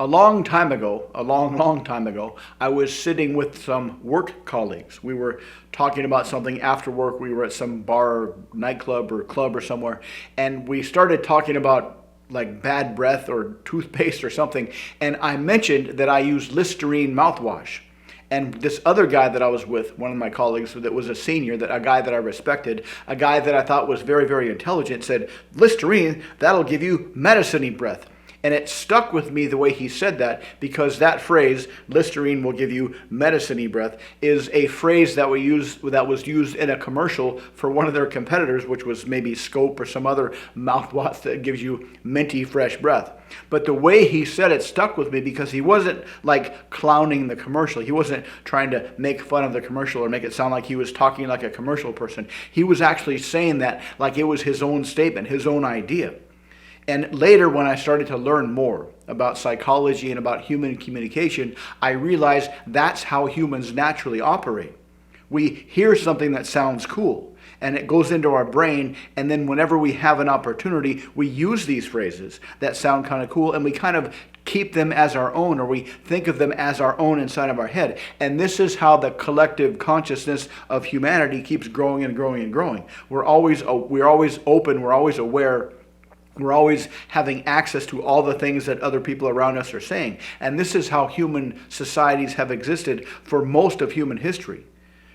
A long time ago, a long time ago, I was sitting with some work colleagues. We were talking about something after work. We were at some bar, or nightclub, or club or somewhere, and we started talking about like bad breath or toothpaste or something. And I mentioned that I use Listerine mouthwash. And this other guy that I was with, one of my colleagues that was a senior, a guy that I respected, a guy that I thought was very, very intelligent, said, Listerine, that'll give you medicine-y breath. And it stuck with me the way he said that, because that phrase, Listerine will give you medicine-y breath, is a phrase that was used in a commercial for one of their competitors, which was maybe Scope or some other mouthwash that gives you minty, fresh breath. But the way he said it stuck with me, because he wasn't like clowning the commercial. He wasn't trying to make fun of the commercial or make it sound like he was talking like a commercial person. He was actually saying that like it was his own statement, his own idea. And later, when I started to learn more about psychology and about human communication, I realized that's how humans naturally operate. We hear something that sounds cool, and it goes into our brain, and then whenever we have an opportunity, we use these phrases that sound kind of cool, and we kind of keep them as our own, or we think of them as our own inside of our head. And this is how the collective consciousness of humanity keeps growing and growing and growing. We're always open, we're always aware. We're always having access to all the things that other people around us are saying. And this is how human societies have existed for most of human history.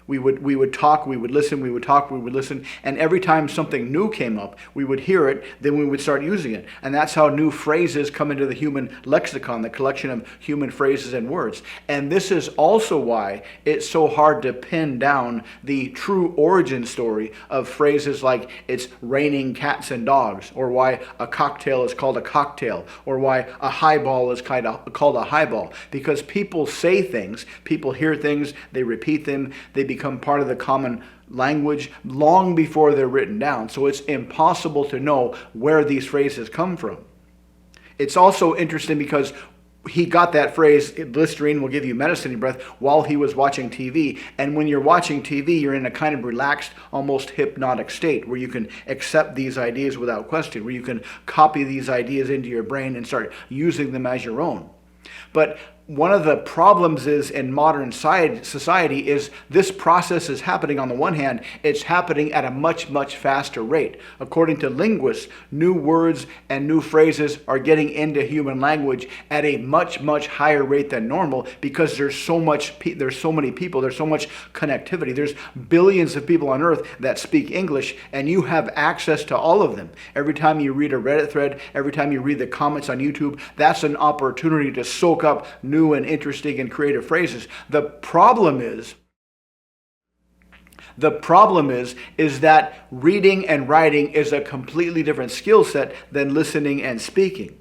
We would talk, we would listen, we would talk, we would listen, and every time something new came up, we would hear it, then we would start using it. And that's how new phrases come into the human lexicon, the collection of human phrases and words. And this is also why it's so hard to pin down the true origin story of phrases like it's raining cats and dogs, or why a cocktail is called a cocktail, or why a highball is called a highball. Because people say things, people hear things, they repeat them, they become part of the common language long before they're written down. So it's impossible to know where these phrases come from. It's also interesting because he got that phrase, Listerine will give you medicine breath, while he was watching TV. And when you're watching TV, you're in a kind of relaxed, almost hypnotic state where you can accept these ideas without question, where you can copy these ideas into your brain and start using them as your own. But one of the problems is in modern society is this process is happening. On the one hand, it's happening at a much, much faster rate. According to linguists, new words and new phrases are getting into human language at a much, much higher rate than normal, because there's so many people, there's so much connectivity. There's billions of people on earth that speak English, and you have access to all of them. Every time you read a Reddit thread, every time you read the comments on YouTube, that's an opportunity to soak up new and interesting and creative phrases. The problem is that reading and writing is a completely different skill set than listening and speaking.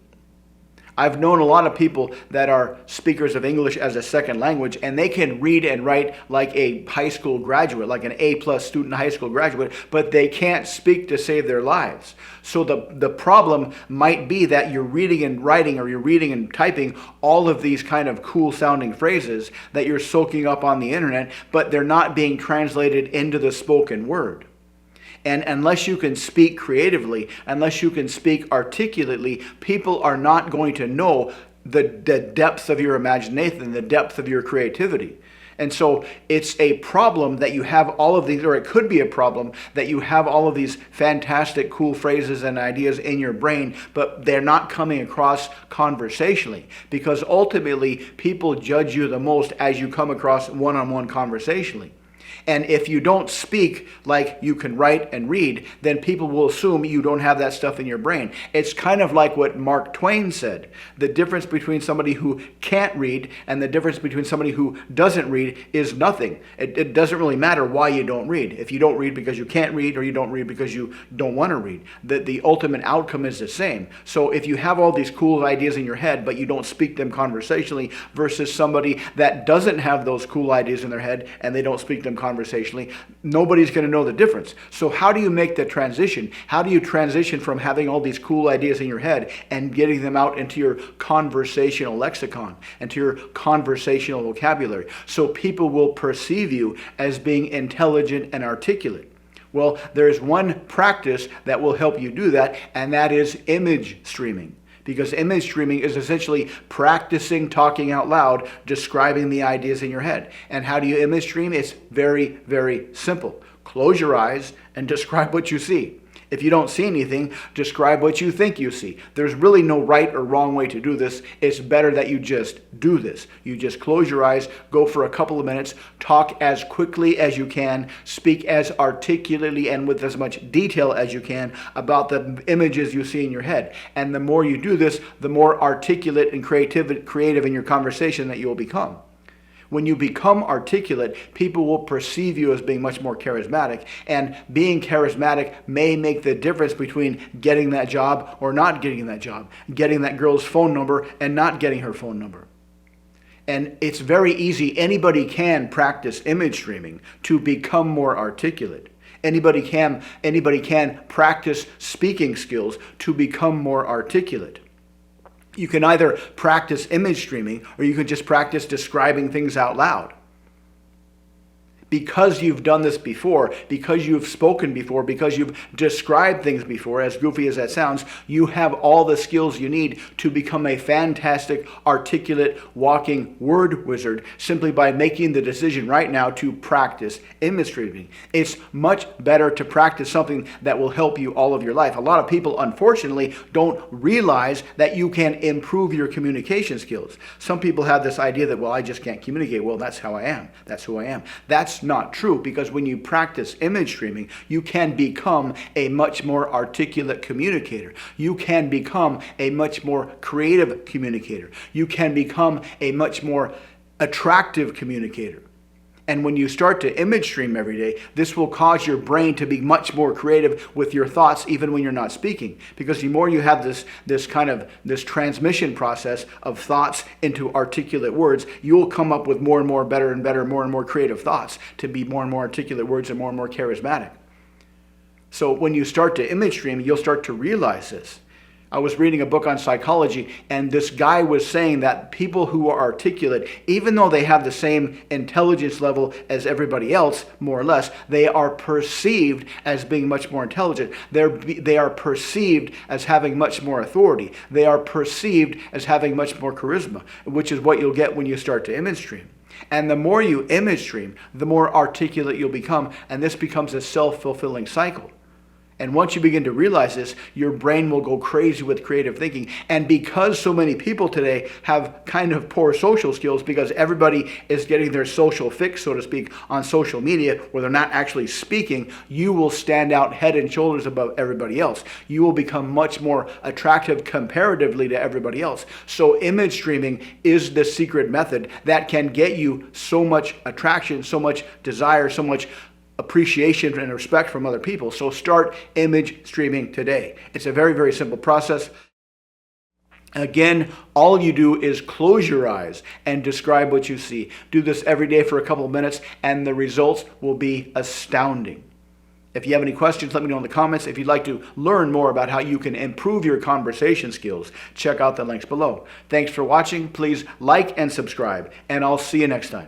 I've known a lot of people that are speakers of English as a second language, and they can read and write like a high school graduate, like an A-plus student high school graduate, but they can't speak to save their lives. So the problem might be that you're reading and writing, or you're reading and typing all of these kind of cool sounding phrases that you're soaking up on the internet, but they're not being translated into the spoken word. And unless you can speak creatively, unless you can speak articulately, people are not going to know the depth of your imagination, the depth of your creativity. And so it's a problem that you have all of these, or it could be a problem that you have all of these fantastic, cool phrases and ideas in your brain, but they're not coming across conversationally. Because ultimately, people judge you the most as you come across one-on-one conversationally. And if you don't speak like you can write and read, then people will assume you don't have that stuff in your brain. It's kind of like what Mark Twain said. The difference between somebody who can't read and the difference between somebody who doesn't read is nothing. It doesn't really matter why you don't read. If you don't read because you can't read, or you don't read because you don't want to read, the ultimate outcome is the same. So if you have all these cool ideas in your head, but you don't speak them conversationally, versus somebody that doesn't have those cool ideas in their head and they don't speak them conversationally, nobody's going to know the difference. So how do you make the transition? How do you transition from having all these cool ideas in your head and getting them out into your conversational lexicon, into your conversational vocabulary, so people will perceive you as being intelligent and articulate? Well, there's one practice that will help you do that, and that is image streaming. Because image streaming is essentially practicing talking out loud, describing the ideas in your head. And how do you image stream? It's very, very simple. Close your eyes and describe what you see. If you don't see anything, describe what you think you see. There's really no right or wrong way to do this. It's better that you just do this. You just close your eyes, go for a couple of minutes, talk as quickly as you can, speak as articulately and with as much detail as you can about the images you see in your head. And the more you do this, the more articulate and creative in your conversation that you will become. When you become articulate, people will perceive you as being much more charismatic, and being charismatic may make the difference between getting that job or not getting that job, getting that girl's phone number and not getting her phone number. And it's very easy. Anybody can practice image streaming to become more articulate. Anybody can practice speaking skills to become more articulate. You can either practice image streaming or you can just practice describing things out loud. Because you've done this before, because you've spoken before, because you've described things before, as goofy as that sounds, you have all the skills you need to become a fantastic, articulate, walking word wizard simply by making the decision right now to practice image streaming. It's much better to practice something that will help you all of your life. A lot of people, unfortunately, don't realize that you can improve your communication skills. Some people have this idea that, well, I just can't communicate. Well, that's how I am. That's who I am. That's not true, because when you practice image streaming, you can become a much more articulate communicator. You can become a much more creative communicator. You can become a much more attractive communicator. And when you start to image stream every day, this will cause your brain to be much more creative with your thoughts, even when you're not speaking. Because the more you have this transmission process of thoughts into articulate words, you'll come up with more and more better and better, more and more creative thoughts to be more and more articulate words and more charismatic. So when you start to image stream, you'll start to realize this. I was reading a book on psychology, and this guy was saying that people who are articulate, even though they have the same intelligence level as everybody else, more or less, they are perceived as being much more intelligent. They are perceived as having much more authority. They are perceived as having much more charisma, which is what you'll get when you start to image stream. And the more you image stream, the more articulate you'll become, and this becomes a self-fulfilling cycle. And once you begin to realize this, your brain will go crazy with creative thinking. And because so many people today have kind of poor social skills, because everybody is getting their social fix, so to speak, on social media where they're not actually speaking, you will stand out head and shoulders above everybody else. You will become much more attractive comparatively to everybody else. So image streaming is the secret method that can get you so much attraction, so much desire, so much appreciation and respect from other people. So start image streaming today. It's a very, very simple process. Again, all you do is close your eyes and describe what you see. Do this every day for a couple of minutes, and the results will be astounding. If you have any questions, let me know in the comments. If you'd like to learn more about how you can improve your conversation skills, check out the links below. Thanks for watching. Please like and subscribe, and I'll see you next time.